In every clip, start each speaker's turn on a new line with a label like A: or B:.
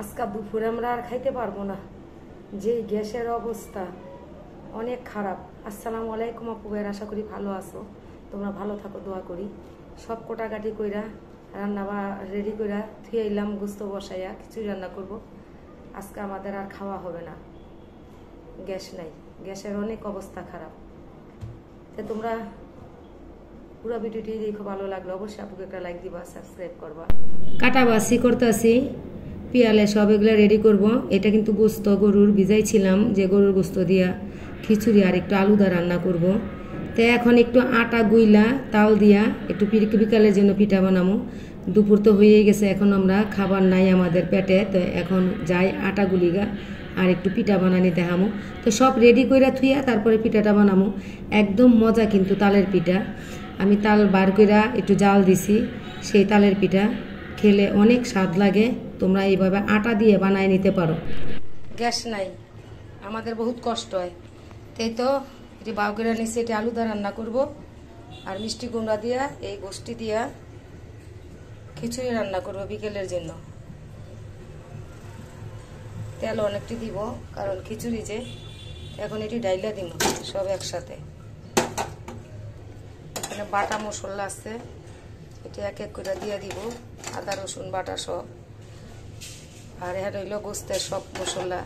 A: আজকে দুপুরে আমরা আর খাইতে পারবো না, যে গ্যাসের অবস্থা অনেক খারাপ। আসসালামু আলাইকুম আপু ভাইয়ের, আশা করি ভালো আছো, তোমরা ভালো থাকো, দোয়া করি। সব কোটাকাটি কইরা রান্না বা রেডি কইরা থুয়ে এলাম, গুস্ত বসাইয়া খিচুড়ি রান্না করব। আজকে আমাদের আর খাওয়া হবে না, গ্যাস নাই, গ্যাসের অনেক অবস্থা খারাপ। তো তোমরা পুরো ভিডিওটি দেখো, ভালো লাগলো অবশ্যই আপুকে একটা লাইক দিবা, সাবস্ক্রাইব করবা। কাটা বাসি করতেছি, পিয়ালে সব এগুলো রেডি করব। এটা কিন্তু গোস্ত গরুর ভিজাইছিলাম, যে গরুর গোস্ত দিয়া খিচুড়ি আর একটু আলুদা রান্না করব। তো এখন একটু আটা গুইলা তাল দিয়া একটু বিকালের জন্য পিঠা বানাবো। দুপুর তো হয়ে গেছে, এখন আমরা খাবার নাই আমাদের পেটে, তো এখন যাই আটা গুলিগা আর একটু পিঠা বানানি দেখামো। তো সব রেডি কইরা থুইয়া তারপরে পিঠাটা বানামো। একদম মজা কিন্তু তালের পিঠা। আমি তাল বার কইরা একটু জাল দিছি, সেই তালের পিঠা খেলে অনেক স্বাদ লাগে। তোমরা এইভাবে আটা দিয়ে বানায় নিতে পারো। গ্যাস নাই, আমাদের বহুত কষ্ট হয়। তাই তো এটি বাউ করে নিচ্ছি, এটি আলুদা রান্না করব আর মিষ্টি কুমড়া দিয়া এই গোষ্ঠী দিয়া খিচুড়ি রান্না করব বিকেলের জন্য। তেল অনেকটি দিব, কারণ খিচুড়ি যে। এখন এটি ডাইলা দিব সব একসাথে। এখানে বাটা মশলা আছে, এটি এক এক করে দিয়ে দিব, আদা রসুন বাটা সব। আর এখানে হইল গোস্তের সব মশলা,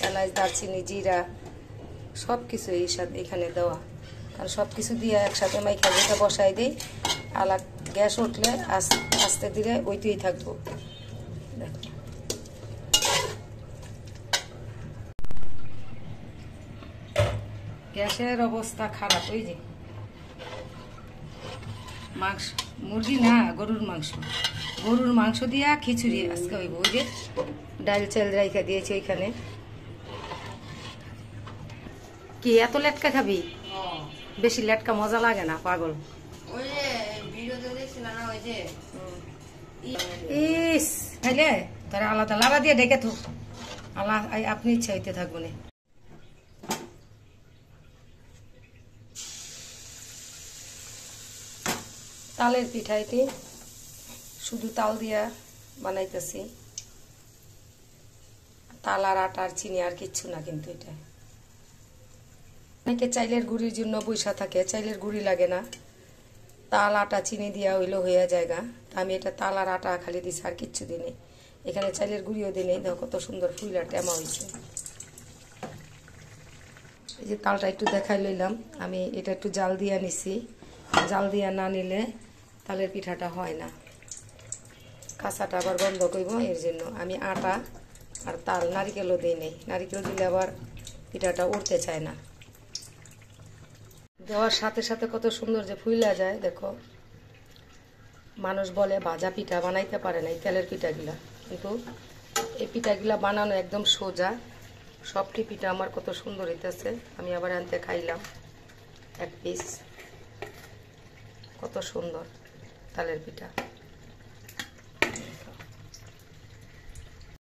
A: এলাচ দারচিনি জিরা সব কিছু এই সাথে এখানে দেওয়া। কারণ সব কিছু দিয়ে একসাথে মাইখা যেটা বসাই দিই, আলাদা গ্যাস উঠলে আস্তে ধীরে ওইতেই থাকবো। দেখো গ্যাসের অবস্থা খারাপ। ওই যে মাংস, মুরগি না গরুর মাংস, গরুর মাংস দিয়া খিচুড়ি আজকে হইব। ওই যে ডাল চাল রাইখা দিয়েছি ওইখানে। কি এত লেটকা খাবি? বেশি লেটকা মজা লাগে না, পাগল। ইস খাইলে তারা আলাদা লাড়া দিয়ে ডেকে থো, আপনি ইচ্ছা হইতে থাকবো না। তালের পিঠা এটি শুধু তাল দিয়া বানাইতেছি, তাল আর আটা আর চিনি আর কিচ্ছু না। কিন্তু এটা অনেকে চাইলের গুড়ির জন্য বৈশা থাকে, চাইলের গুড়ি লাগে না, তাল আটা চিনি দিয়া হইলো হইয়া জায়গা। আমি এটা তাল আর আটা খালি দিছি, আর কিচ্ছু দিই। এখানে চাইলের গুড়িও দিই। দেখো কত সুন্দর ফুইলা টেমা হয়েছে। এই যে তালটা একটু দেখাই লইলাম, আমি এটা একটু জাল দিয়া নিছি। জাল দিয়া না নিলে তালের পিঠাটা হয় না, কাঁচাটা আবার গন্ধ করব। এর জন্য আমি আটা আর তাল, নারিকেলও দিই নেই। নারিকেল দিলে আবার পিঠাটা উঠতে চায় না। দেওয়ার সাথে সাথে কত সুন্দর যে ফুইলা যায়। দেখো মানুষ বলে ভাজা পিঠা বানাইতে পারে না এই তেলের পিঠাগুলা, কিন্তু এই পিঠাগুলা বানানো একদম সোজা। সবটি পিঠা আমার কত সুন্দর হইতেছে। আমি আবার আনতে খাইলাম এক পিস, কত সুন্দর তালের পিঠা।